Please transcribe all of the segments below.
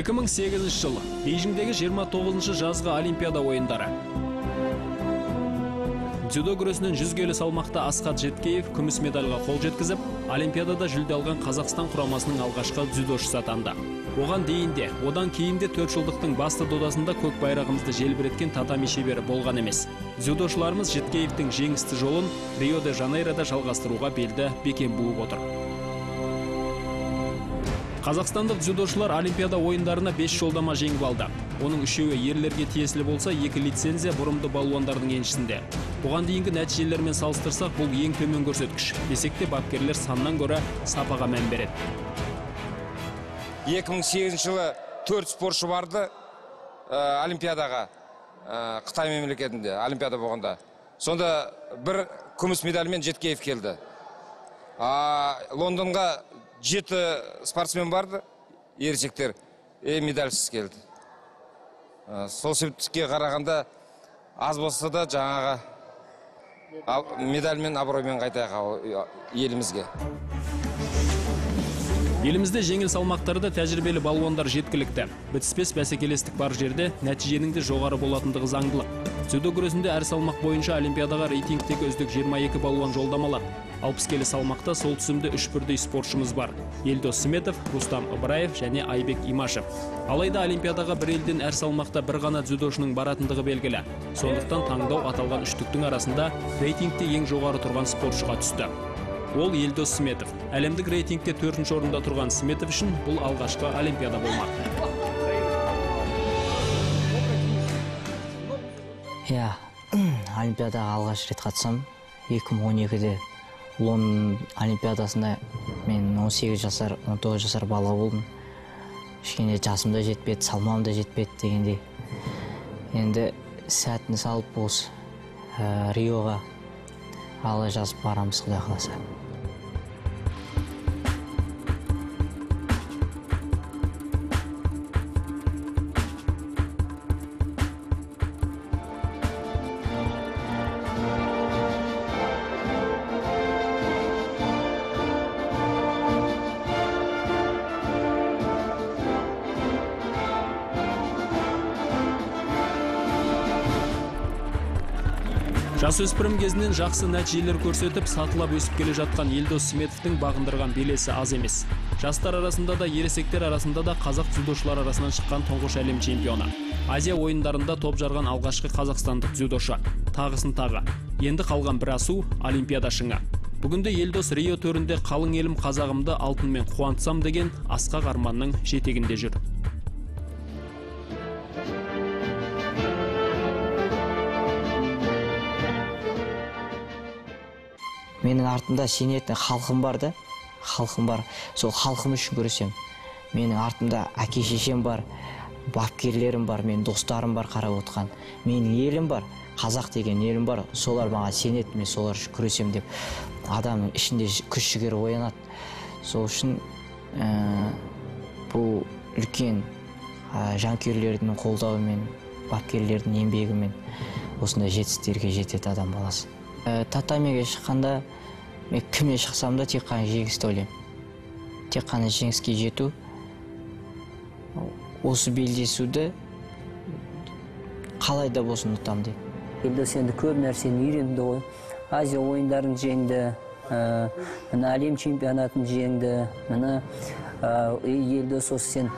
2008 жыл Бейжіңдегі 29 жазғы Олимпиада ойындары. Дзюдо күресінен 100 келі салмақта Асқат Жеткеев күміс медальға қол жеткізіп, Олимпиадада жүлде алған Қазақстан құрамасының алғашқы дзюдошысы атанды. Оған дейінде, одан кейінде 4 жылдықтың басты додасында көк байрағымызды желбіреткен татами шебері болған емес. Дзюдошыларымыз Жеткеевтің жеңісті жолын Рио-де-Жанейрода жалғастыруға белді бекем буып отыр. Қазақстандық дзюдошылар Олимпиада ойындарына 5 жолдама жеңіп алды. Оның үшеуі ерлерге тиесілі болса, 2 лицензия бұрымды балуандардың еншісінде. Бұған дейінгі нәтижелермен салыстырсақ, бұл ең төмен көрсеткіш. Десек те бапкерлер саннан гөрі сапаға мән береді. 2008 жылы 4 спортшы барды Олимпиадаға, Қытай мемлекетінде Олимпиада болғанда. Сонда бір күміс медальмен Жеткеев келді. Лондонға 7 спортсмен барды, ересектер, медальсіз келді. Сол себептікке қарағанда аз болса да жаңаға медальмен, абыроймен қайтайық елімізге. Елімізде жеңіл салмақтарда тәжірибелі балуандар жеткілікті. Бітіспес бәсекелестік бар жерде нәтиженің де жоғары болатындығы заңдылық. Дзюдо күресінде әр салмақ бойынша Олимпиадаға рейтингтегі үздік 22 балуан жолдамалар. 60 келі салмақта сол түсімді 3 бірдей спортшымыз бар. Елдос Сметов, Рустам Ыбыраев және Айбек Имашев. Алайда Олимпиадаға бір елден әр салмақта бір ғана дзюдошының баратындығы белгілі. Сондықтан таңдау аталған үштіктің арасында рейтингте ең жоғары тұрған спортшыға түсті. Ол Елдос Сметов. Әлемдік рейтингте 4-ші орында тұрған Сметов үшін бұл алғашқы Олимпиада болмақ. Олимпиадаға алғаш рет қатысам. 2012-де Лондон Олимпиадасында мен 18 жасар, 19 жасар бала болдым. Кішкене жасым да жетпеді, салмағым да жетпеді дегендей. Енді сәтін салып осы Риоға ала жазып барамыз, Құдай қаласа. Жасөспірім кезінен жақсы нәтижелер көрсетіп, сатылап өсіп келе жатқан Елдос Сметовтың бағындырған белесі аз емес. Жастар арасында да, ересектер арасында да қазақ дзюдошылар арасынан шыққан тұңғыш әлем чемпионы. Азия ойындарында топ жарған алғашқы қазақстандық дзюдошы. Тағысын тағы. Енді қалған бір асу Олимпиада шыңы. Бүгінде Елдос Рио төрінде қалың елім қазағымды алтынмен қуантсам деген асқақ арманның жетегінде жүр. Менің артымда сенетін халқым бар да, халқым бар. Сол халқым үшін күресем. Менің артымда әке-шешем бар, бапкерлерім бар, менің достарым бар қарап отқан. Менің елім бар, қазақ деген елім бар. Солар маған сенеді, мен солар үшін күресем деп. Адамның ішінде күш-жігер оянады. Сол үшін бұл үлкен жанкүйерлердің қолдауымен, бапкерлердің еңбегімен осындай жетістіктерге жетеді адам баласы. Татамиге шыққанда, мен кімге шықсам да тек қана жеңісті ойлаймын. Тек қана жеңіске жету. Осы белдесуді қалай да болсын ұтам дейді. Елдос енді көп нәрсені үйренді ғой. Азия ойындарын жеңді, әлем чемпионатын жеңді. Елдос осы сен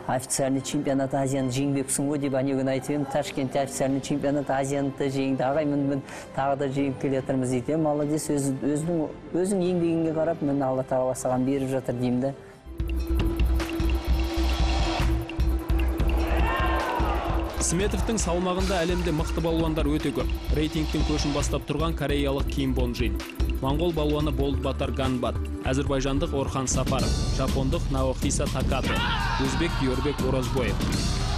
официальный чемпионат Азияны жеңбексің ғой деп анегін айтып едім. Ташкентте официальный чемпионат Азияны жеңді. Ағай, мін тағы да жеңіп келе жатырмыз дейді. Молодец, өзің еңбегіңе қарап, мін Алла тағала саған беріп жатыр деймін да. Сметовтың салмағында әлемде мықты балуандар өте көп. Рейтингтің көшін бастап тұрған кореялық Ким Бон Джин, моңғол балуаны Болт Батар Ганбат, әзірбайжандық Орхан Сапаров, жапондық Наохиса Такато, өзбек Диорбек Оразбоев.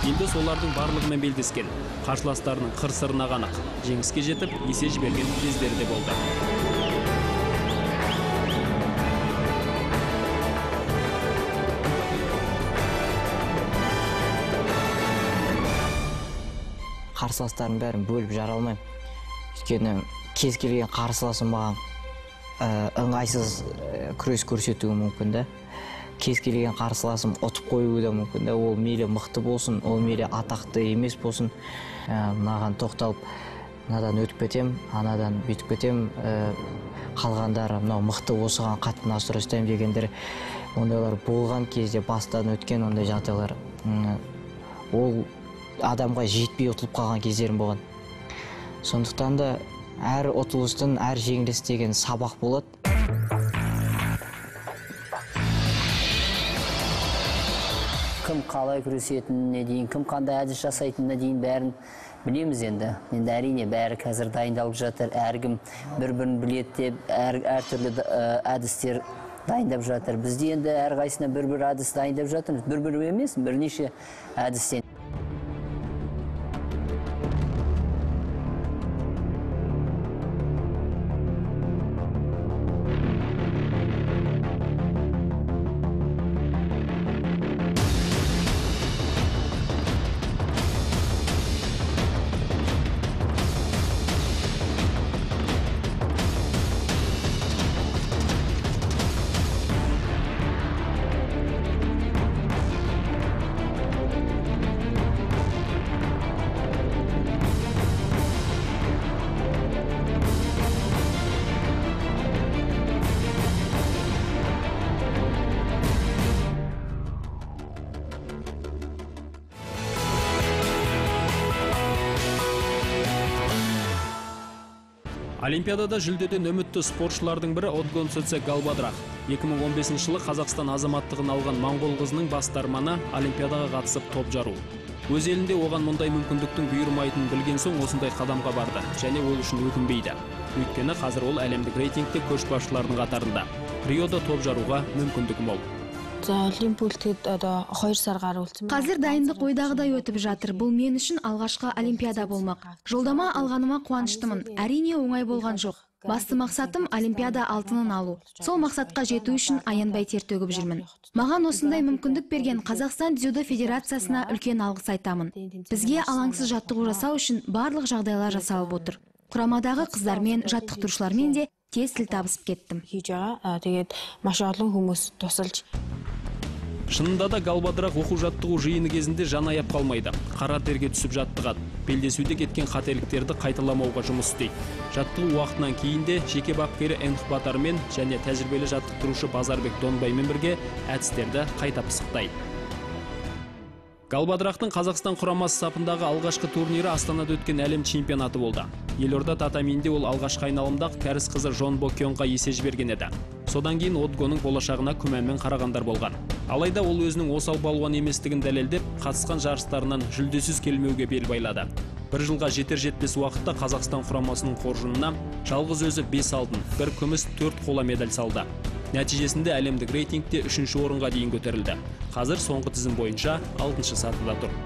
Елдос олардың барлығымен белдескен. Қарсыластарының қыр-сырына қанық. Жеңіске жетіп, есе жіберген кездері де болды. Қарсыластардың бәрін бөліп жара алмаймын. Өйткені кез келген қарсыласым маған ыңғайсыз күрес көрсетуі мүмкін да. кез келген қарсыласым ұтып қоюы да мүмкін да, ол мейлі мықты болсын, ол мейлі атақты емес болсын, мынаған тоқталып мынадан өтіп кетем, анадан бүйтіп кетем, қалғандары мынау мықты осыған қатты насыр ұстаймын дегендер, ондайлар болған кезде бастан өткен ондай жағдайлар, ол адамға жетпей ұтылып қалған кездерім болған. Сондықтан да әр ұтылыстың, әр жеңіліс деген сабақ болады. Кім қалай күресетініне дейін, кім қандай әдіс жасайтынына дейін бәрін білеміз енді. Енді әрине бәрі қазір дайындалып жатыр, әркім бір-бірін біледі деп, әртүрлі әдістер дайындап жатыр. Бізде енді әрқайсысына бір-бір әдіс дайындап жатырмыз. Бір-бір емес, бірнеше әдістен. Олимпиадада жүлдеден үмітті спортшылардың бірі Отгонцэцэг Галбадрах. 2015 жылы Қазақстан азаматтығын алған моңғол қызының басты арманы Олимпиадаға қатысып топ жару. Өз елінде оған мұндай мүмкіндіктің бұйырмайтынын білген соң осындай қадамға барды, және ол үшін өкінбейді. Өйткені қазір ол әлемдік рейтингте көшбасшылардың қатарында. Риода топ жаруға мүмкіндік мол. Қазір дайындық ойдағыдай өтіп жатыр. Бұл мен үшін алғашқы Олимпиада болмақ. Жолдама алғаныма қуаныштымын. Әрине оңай болған жоқ. Басты мақсатым Олимпиада алтынын алу. Сол мақсатқа жету үшін аянбай тер төгіп жүрмін. Маған осындай мүмкіндік берген Қазақстан дзюдо федерациясына үлкен алғыс айтамын. Бізге алаңсыз жаттығу жасау үшін барлық жағдайлар жасалып отыр. Құрамадағы қыздармен, жаттықтырушылармен де тез тіл табысып кеттім. Шынында да Галбадрах оқу жаттығу жиыны кезінде жан аяп қалмайды. Қара терге түсіп жаттығады. Белдесуде кеткен қателіктерді қайталамауға жұмыс істейді. Жаттығу уақытынан кейін де жеке бапкері Энх Батармен және тәжірибелі жаттықтырушы Базарбек Донбаймен бірге әдістерді қайта пысықтайды. Галбадрахтың Қазақстан құрамасы сапындағы алғашқы турнирі Астанада өткен әлем чемпионаты болды. Елорда татамиінде ол алғашқы айналымдағы кәріс қызы Жон Бокионға есе жіберген еді. Содан кейін Отгоның болашағына күмәнмен қарағандар болған. Алайда ол өзінің осал балуан еместігін дәлелдеп, қатысқан жарыстарынан жүлдесіз келмеуге бел байлады. Бір жылға жетер-жетпес уақытта Қазақстан құрамасының қоржынына жалғыз өзі 5 алтын, 1 күміс, 4 қола медаль салды. Нәтижесінде әлемдік рейтингте 3-ші орынға дейін көтерілді. Қазір соңғы тізім бойынша 6-шы сатыда тұр.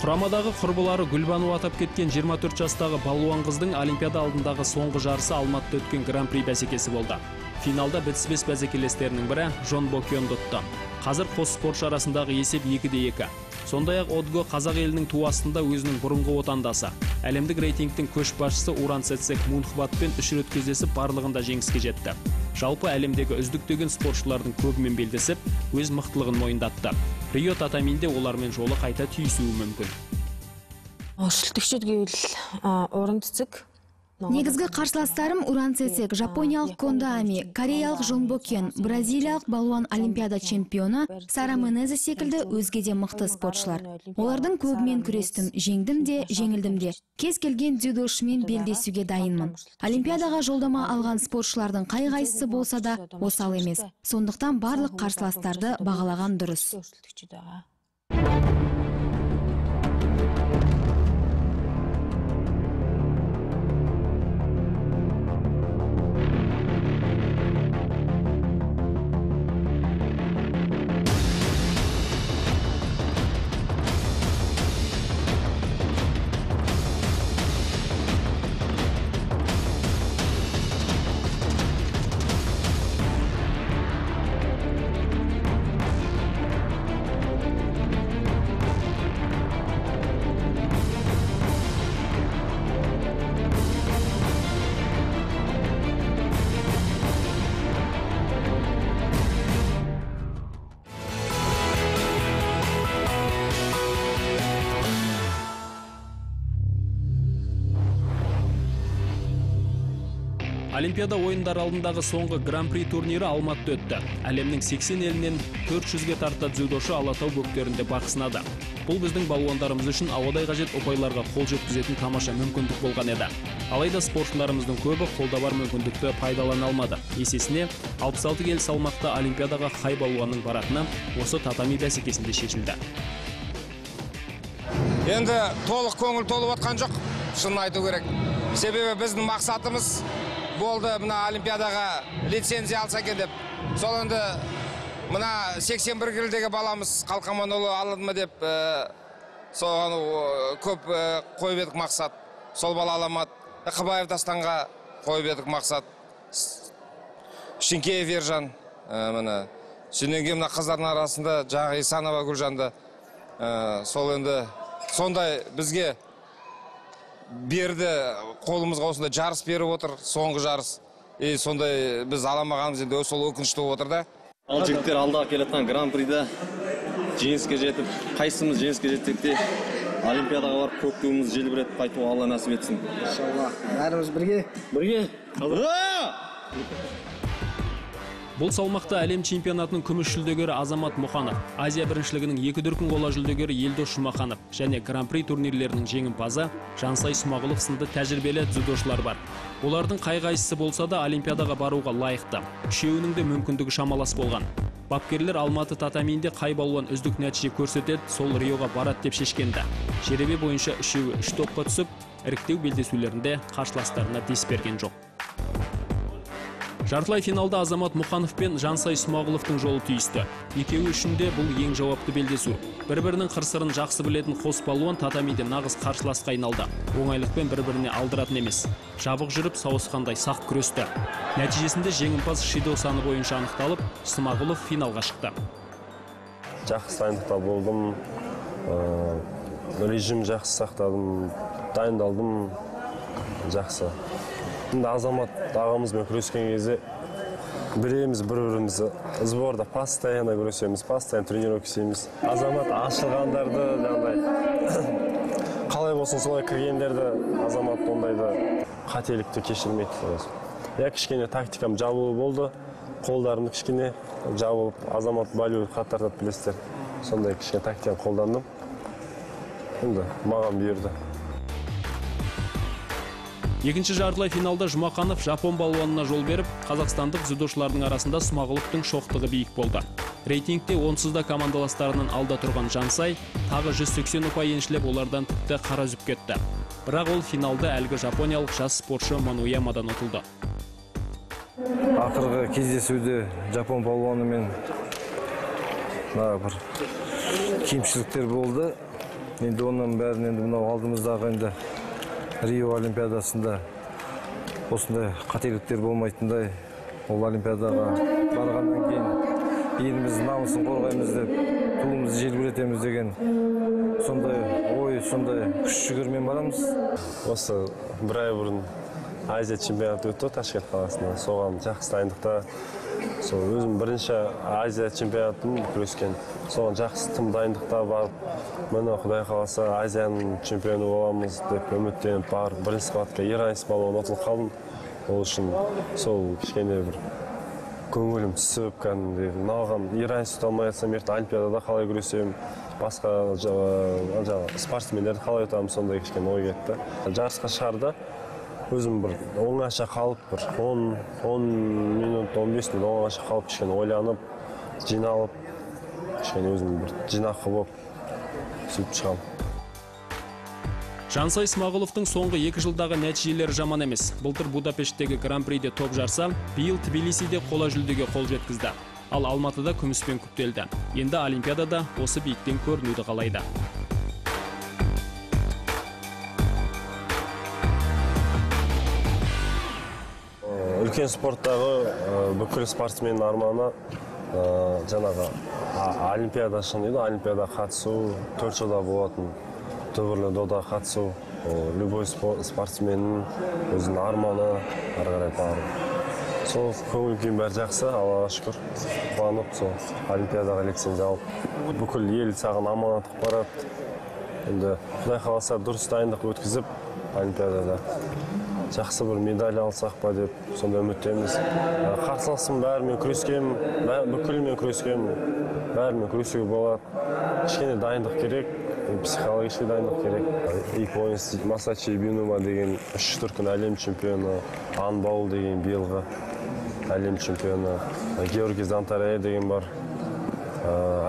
Құрамадағы құрбылары Гүлбану атап кеткен 24 жастағы балуан қыздың Олимпиада алдындағы соңғы жарысы Алматыда өткен гран-при бәсекесі болды. Финалда бітіспес бәсекелестерінің бірі Жон Бокионды ұтты. Қазір қос спортшы арасындағы есеп 2-2. Сондай-ақ Отго қазақ елінің ту астында өзінің бұрынғы отандасы. Әлемдік рейтингтің көшбасшысы Уранцэцэг Мунхбатпен 3 рет кездесіп барлығында жеңіске жетті. Жалпы әлемдегі үздік деген спортшылардың көбімен белдесіп, өз мықтылығын мойындатты. Рио татамиінде олармен жолы қайта түйісуі мүмкін. Негізгі қарсыластарым Уранцэцэг, жапониялық Кондо Ами, кореялық Жон Бокион, бразилиялық балуан олимпиада чемпионы Сара Менеза секілді өзге де мықты спортшылар. Олардың көбімен күрестім, жеңдім де, жеңілдім де. Кез келген дзюдошымен белдесуге дайынмын. Олимпиадаға жолдама алған спортшылардың қай-қайсысы болса да осал емес. Сондықтан барлық қарсыластарды бағалаған дұрыс. Олимпиада ойындары алдындағы соңғы Гран-при турнирі Алматыда өтті. Әлемнің 80 елінен 400-ге тарта дзюдошы Алатау бөктерінде бақ сынады. Бұл біздің балуандарымыз үшін ауадай қажет ұпайларға қол жеткізетін тамаша мүмкіндік болған еді. Алайда спортшыларымыздың көбі қолда бар мүмкіндікті пайдалана алмады. Есесіне 66 келі салмақта Олимпиадаға қай балуанның баратыны осы татами бәсекесінде шешілді. Енді толық көңіл толып отқан жоқ, шынын айту керек. Себебі біздің мақсатымыз болды мына Олимпиадаға лицензия алса екен деп. Сол енді мына 81 келідегі баламыз Қалқаманұлы алады ма деп соған көп қойып едік мақсат. Сол бала аламады. Қыбаев Дастанға қойып едік мақсат. Шынкеев Ержан, мына сүйненген мына қыздардың арасында жағы Исанова Гүлжанды. Сол енді сондай бізге берді, қолымызға осындай жарыс беріп отыр, соңғы жарыс. Сондай біз аламағанымыз енді сол өкінішті отыр да. Ал жігіттер алдағы келетін Гран-прида жеңіске жетіп, қайсымыз жеңіске жетсек те Олимпиадаға барып көк туымыз желбіретіп қайтуға Алла нәсіп етсін. Иншалла. Бәріміз бірге. Бұл салмақта әлем чемпионатының күміс жүлдегері Азамат Мұханов, Азия біріншілігінің 2 дүркін қола жүлдегері Елдос Жұмаханов және Гран-при турнирлерінің жеңімпазы Жансай Смағұлов сынды тәжірибелі дзюдошылар бар. Олардың қай-қайсысы болса да Олимпиадаға баруға лайықты. Үшеуінің де мүмкіндігі шамалас болған. Бапкерлер Алматы татамиінде қай балуан үздік нәтиже көрсетеді, сол Риоға барады деп шешкенді. Жеребе бойынша үшеуі 3 топқа түсіп, іріктеу белдесулерінде қарсыластарына дес берген жоқ. Жартылай финалда Азамат Мұханов пен Жансай Смағұловтың жолы түйісті. Екеуі үшін де бұл ең жауапты белдесу. Бір-бірінің қыр-сырын жақсы білетін қос балуан татамиде нағыз қарсыласқа айналды. Оңайлықпен бір-біріне алдыратын емес. Жабық жүріп, сауысқандай сақ күресті. Нәтижесінде жеңімпаз Шидо саны бойынша анықталып, Смағұлов финалға шықты. Жақсы дайындықта болдым, режим жақсы сақтадым, дайындалдым, жақсы. Азамат ағамызбен күрескен кезде біреуіміз бір-бірімізді сборда постоянно күресеміз, постоянно тренировка істейміз. Азамат ашылғандарды, қалай болсын солай кіргендерді Азамат ондайды қателікті кешірмейді. Я кішкене тактикам жабылу болды, қолдарымды кішкене жабылып, Азамат Балиев қатартады білесіздер. Сондай кішкене тактиканы қолдандым. Енді маған бұйырды. Екінші жартылай финалда Жұмаханов Жапон балуанына жол беріп, қазақстандық дзюдошылардың арасында Смағұловтың шоқтығы биік болды. Рейтингте онсызда командаластарының алда тұрған Жансай тағы 180 ұпай еншілеп олардан тіпті қара үзіп кетті. Бірақ ол финалда әлгі жапониялық жас спортшы Мануямадан ұтылды. Ақырғы кездесуде Жапон балуанымен бір кемшіліктер болды. Енді оның бәрін енді мынау алдымыздағы енді Рио Олимпиадасында осындай қателіктер болмайтындай, ол Олимпиадаға барғаннан кейін еліміздің намысын қорғаймыз деп, туымызды желбіретеміз деген сондай ой, сондай күш жүгермен барамыз. Осы бір ай бұрын Азия чемпионаты өтті Ташкент қаласында. Соған жақсы дайындықта. Өзім бірінші Азия чемпионатын күрескен. Соған жақсы тым дайындықта барып, міне Құдай қаласа Азияның чемпионы боламыз деп үміттеніп бар. Бірінші схватка иранец балуан ұтылып қалдым. Ол үшін сол кішкене бір көңілім түсіп, кәдімгідей мынаған иранец ұта алмай жатсам, ертең Олимпиадада қалай күресемін, басқа спортсмендерді қалай ұтамын, сондай кішкене ой кетті. Жарысқа шығарда өзім бір оңаша қалып, бір 10 минут, 15 минут оңаша қалып, кішкене ойланып, жиналып, кішкене өзім бір жинақы болып, сөйтіп шығам. Жансай Смағұловтың соңғы 2 жылдағы нәтижелері жаман емес. Былтыр Будапешттегі Гран-приде топ жарса, биыл Тбилисиде қола жүлдеге қол жеткізді. Ал Алматыда күміспен күптелді. Енді Олимпиадада осы биіктен көрінуді қалайды. Үлкен спорттағы бүкіл спортсменнің арманы жаңағы Олимпиада шыңдайды, Олимпиада қатысу, 4 жылда болатын түбірлі дода қатысу, любой спортсменнің өзінің арманы ары қарай бару. Сол көңіл күйім бәрі жақсы, Аллаға шүкір, қуанып, сол Олимпиадаға лицензия алып, бүкіл ел саған аманат қылып барады. Енді Құдай қаласа дұрыс дайындық өткізіп, Олимпиадада жақсы бір медаль алсақ па деп сонда үміттеміз. Қарсыласым бәрімен күрескем, бүкілмен күрескем, бәрімен күресуге болады. Кішкене дайындық керек, психологический дайындық керек. Японец Масачи Бинума деген 3 дүркін әлем чемпионы, Анбаул деген биылғы әлем чемпионы, Георгий Зантарея деген бар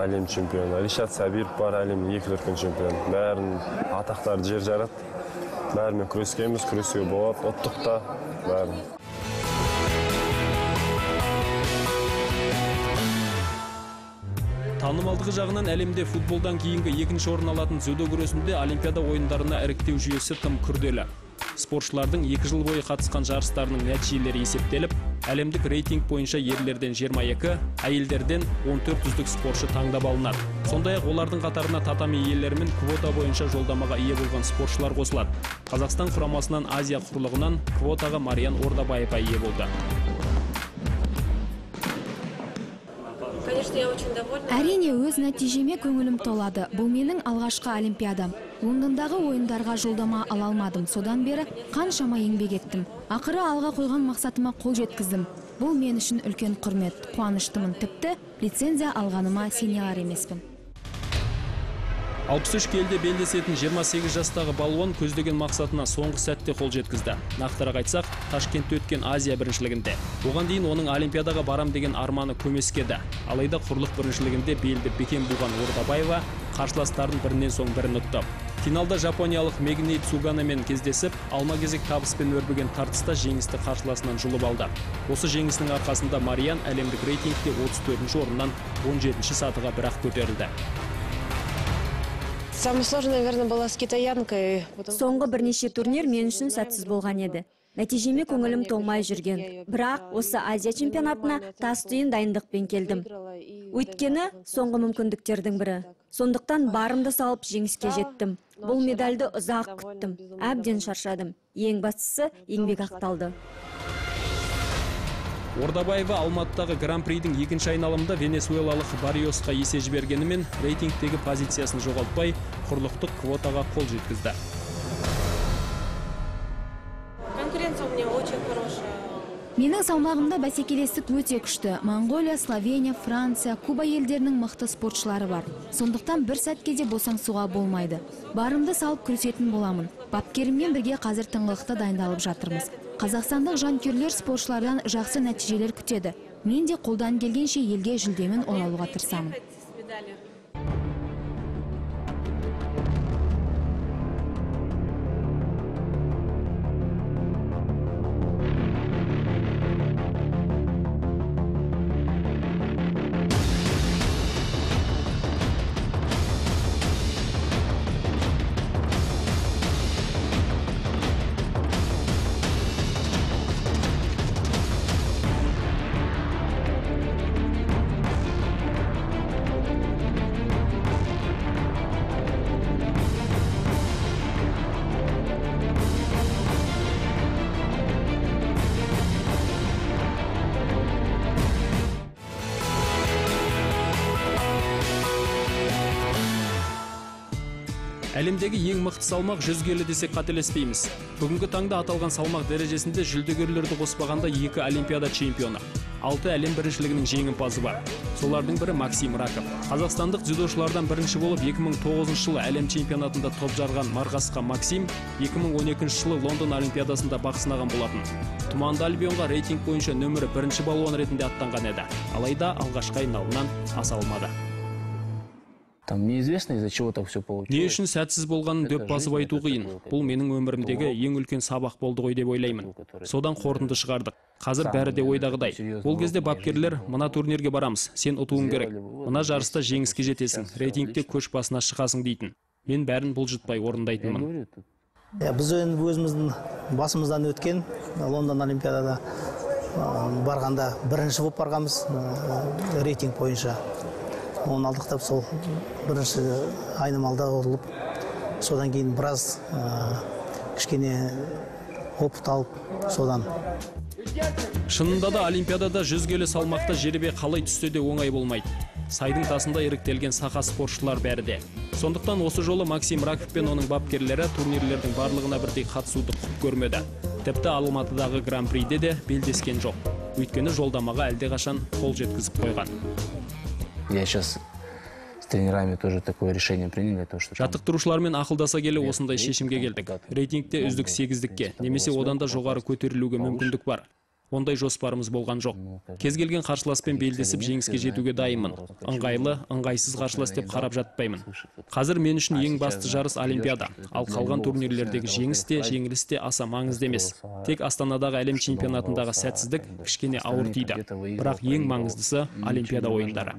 әлем чемпионы, Ришат Сабиров бар әлем 2 дүркін чемпион. Бәрін атақтарды жер жарады. Бәрімен күрескеміз, күресуге болады, ұттықта бәрін. Танымалдығы жағынан әлемде футболдан кейінгі екінші орын алатын дзюдо күресінде Олимпиада ойындарына іріктеу жүйесі тым күрделі. Спортшылардың 2 жыл бойы қатысқан жарыстарының нәтижелері есептеліп, әлемдік рейтинг бойынша ерлерден 22, әйелдерден 14 үздік спортшы таңдап алынады. Сондай-ақ олардың қатарына татами иелері мен квота бойынша жолдамаға ие болған спортшылар қосылады. Қазақстан құрамасынан Азия құрлығынан квотаға Мариян Ордабаева ие болды. Әрине, өз нәтижеме көңілім толады. Бұл менің алғашқы олимпиадам. Лондондағы ойындарға жолдама ала алмадым. Содан бері қаншама еңбек еттім. Ақыры алға қойған мақсатыма қол жеткіздім. Бұл мен үшін үлкен құрмет. Қуаныштымын, тіпті лицензия алғаныма сене алар емеспін. 63 келде белдесетін 28 жастағы балуан көздеген мақсатына соңғы сәтте қол жеткізді. Нақтырақ айтсақ, Ташкентте өткен Азия біріншілігінде. Оған дейін оның Олимпиадаға барам деген арманы көмескеді. Алайда құрлық біріншілігінде белді бекем буған Ордабаева қарсыластарын бірінен соң бірін ұтты. Финалда жапониялық Мегней Цуганамен кездесіп, алма-кезек табыспен өрбіген тартыста жеңісті қарсыласынан жұлып алды. Осы жеңісінің арқасында Мариян әлемдік рейтингте 34-ші орыннан 17-ші сатыға бірақ көтерілді. Самое сложное, наверное, было с китаянкой. Соңғы бірнеше турнир мен үшін сәтсіз болған еді. Нәтижеме көңілім толмай жүрген. Бірақ осы Азия чемпионатына тас түйін дайындықпен келдім. Өйткені соңғы мүмкіндіктердің бірі. Сондықтан барымды салып жеңіске жеттім. Бұл медальды ұзақ күттім. Әбден шаршадым. Ең бастысы еңбек ақталды. Ордабаева Алматыдағы Гран-придің екінші айналымында венесуэлалық Барриосқа есе жібергенімен рейтингтегі позициясын жоғалтпай, құрлықтық квотаға қол жеткізді. Конкуренция у меня очень хорошая. Менің салмағымда бәсекелестік өте күшті. Монголия, Словения, Франция, Куба елдерінің мықты спортшылары бар. Сондықтан бір сәтке де босаңсуға болмайды. Барымды салып күресетін боламын. Бапкеріммен бірге қазір тыңғылықты дайындалып жатырмыз. Қазақстандық жанкүйерлер спортшылардан жақсы нәтижелер күтеді. Мен де қолдан келгенше елге жүлдемен оралуға тырысамын. Әлемдегі ең мықты салмақ 100 келі десек қателеспейміз. Бүгінгі таңда аталған салмақ дәрежесінде жүлдегерлерді қоспағанда 2 олимпиада чемпионы, 6 әлем біріншілігінің жеңімпазы бар. Солардың бірі Максим Раков. Қазақстандық дзюдошылардан бірінші болып 2009 жылы әлем чемпионатында топ жарған марғасқа Максим 2012 жылы Лондон олимпиадасында бақ сынаған болатын. Тұманды альбионға рейтинг бойынша нөмірі 1-ші балуан ретінде аттанған еді. Алайда алғашқы айналымнан аса алмады. Неизвестно, из-за чего так все получилось. Не үшін сәтсіз болғанын дөп басып айту қиын. Бұл менің өмірімдегі ең үлкен сабақ болды ғой деп ойлаймын. Содан қорытынды шығардық. Қазір бәрі де ойдағыдай. Бұл кезде бапкерлер, мына турнирге барамыз, сен ұтуың керек. Мына жарыста жеңіске жетесің, рейтингте көш басына шығасың дейтін. Мен бәрін бұлжытпай орындайтынмын. Біз өзіміздің басымыздан өткен Лондон олимпиадада барғанда бірінші болып барғанбыз рейтинг бойынша. Оны алдықтап сол бірінші айнымалда орылып, содан кейін біраз кішкене опыт алып, содан. Шынында да олимпиадада 100 келі салмақта жеребе қалай түссе де оңай болмайды. Сайдың тасында іріктелген сақа спортшылар бәрі де. Сондықтан осы жолы Максим Раков пен оның бапкерлері турнирлердің барлығына бірдей қатысуды құп көрмеді. Тіпті Алматыдағы Гран-приде де белдескен жоқ. Өйткені жолдамаға әлдеқашан қол жеткізіп қойған. Я сейчас с тренерами тоже такое решение приняли. Жаттықтырушылармен ақылдаса келе осындай шешімге келдік. Рейтингте үздік 8-дікке, немесе одан да жоғары көтерілуге мүмкіндік бар. Ондай жоспарымыз болған жоқ. Кез келген қарсыласпен белдесіп жеңіске жетуге дайынмын. Ыңғайлы, ыңғайсыз қарсылас деп қарап жатпаймын. Қазір мен үшін ең басты жарыс Олимпиада. Ал қалған турнирлердегі жеңіс те, жеңіліс те аса маңызды емес. Тек Астанадағы әлем чемпионатындағы сәтсіздік кішкене ауыр тиді. Бірақ ең маңыздысы Олимпиада ойындары.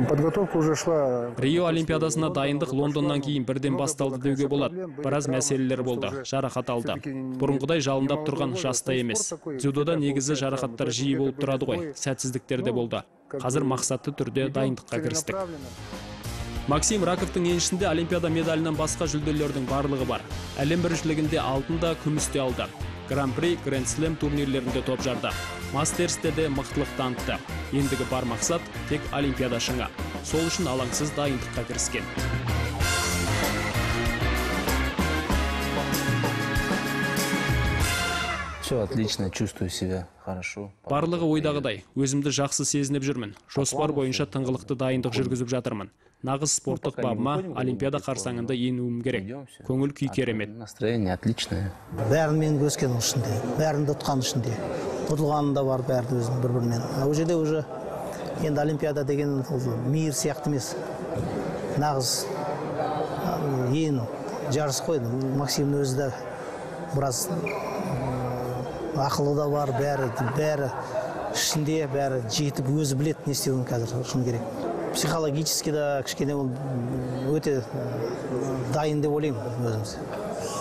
Подготовка уже шла. Рио Олимпиадасына дайындық Лондоннан кейін бірден басталды деуге болады. Біраз мәселелер болды, жарақат алды. Бұрынғыдай жалындап тұрған жаста емес. Дзюдода негізі жарақаттар жиі болып тұрады ғой, сәтсіздіктер де болды. Қазір мақсатты түрде дайындыққа кірістік. Максим Раковтың еншісінде Олимпиада медалінен басқа жүлделердің барлығы бар. Әлем біріншілігінде алтында, күмісте алды. Гран-при, Гранд-слем турнирлерінде топ жарды. Мастерсте де мықтылық танытты. Ендігі бар мақсат тек Олимпиада шыңы. Сол үшін алаңсыз дайындыққа кіріскен. Все отлично, чувствую себя хорошо. Барлығы ойдағыдай, өзімді жақсы сезініп жүрмін. Жоспар бойынша тыңғылықты дайындық жүргізіп жатырмын. Нағыз спорттық бабыма Олимпиада қарсаңында енуім керек. Көңіл күй керемет. Настроение отличное. Бәрін мен өскен үшінде, бәрін де ұтқан үшінде. Ұтылғаны да бар бәрін өзінің бір-бірімен. Ол жерде уже енді Олимпиада деген мейір сияқты емес. Нағыз ең жарыс қойды. Максимнің өзі де біраз ақылы да бар, бәрі ішінде, бәрі жетіп өзі білет не істеуін қазір шын керек. Психологически да кішкене өте дайын деп ойлаймын өзіміз.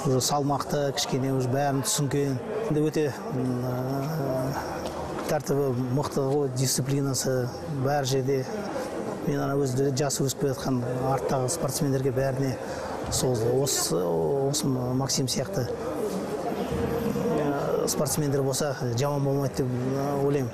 Уже салмақты, кішкене уже бәрін түсінген. Өте тәртібі мықты ғой, дисциплинасы бәр жерде. Мен өзі жасы өсіп жатқан арттағы спортсмендерге бәріне осы Максим сияқты спортсмендер болса жаман болмайды деп ойлаймын.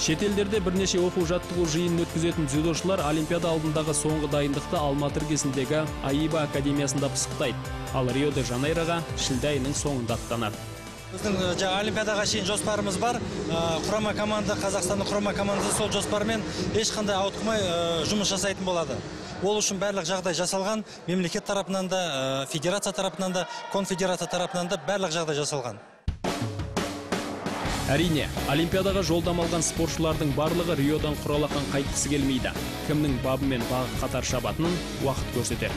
Шетелдерде бірнеше оқу жаттығу жиынын өткізетін дзюдошылар Олимпиада алдындағы соңғы дайындықты Алматы іргесіндегі Аиба академиясында пысықтайды. Ал Рио-де-Жанейроға шілде айының соңында аттанады. Біздің Олимпиадаға шейін жоспарымыз бар. Құрама команда, Қазақстанның құрама командасы сол жоспармен ешқандай ауытқымай жұмыс жасайтын болады. Ол үшін барлық жағдай жасалған, мемлекет тарапынан да, федерация тарапынан да, конфедерация тарапынан да барлық жағдай жасалған. Әрине, Олимпиадаға жолдамалған спортшылардың барлығы Риодан құралақан қайтқысы келмейді. Кімнің бабы мен бағы қатар шабатынын уақыт көрсетер.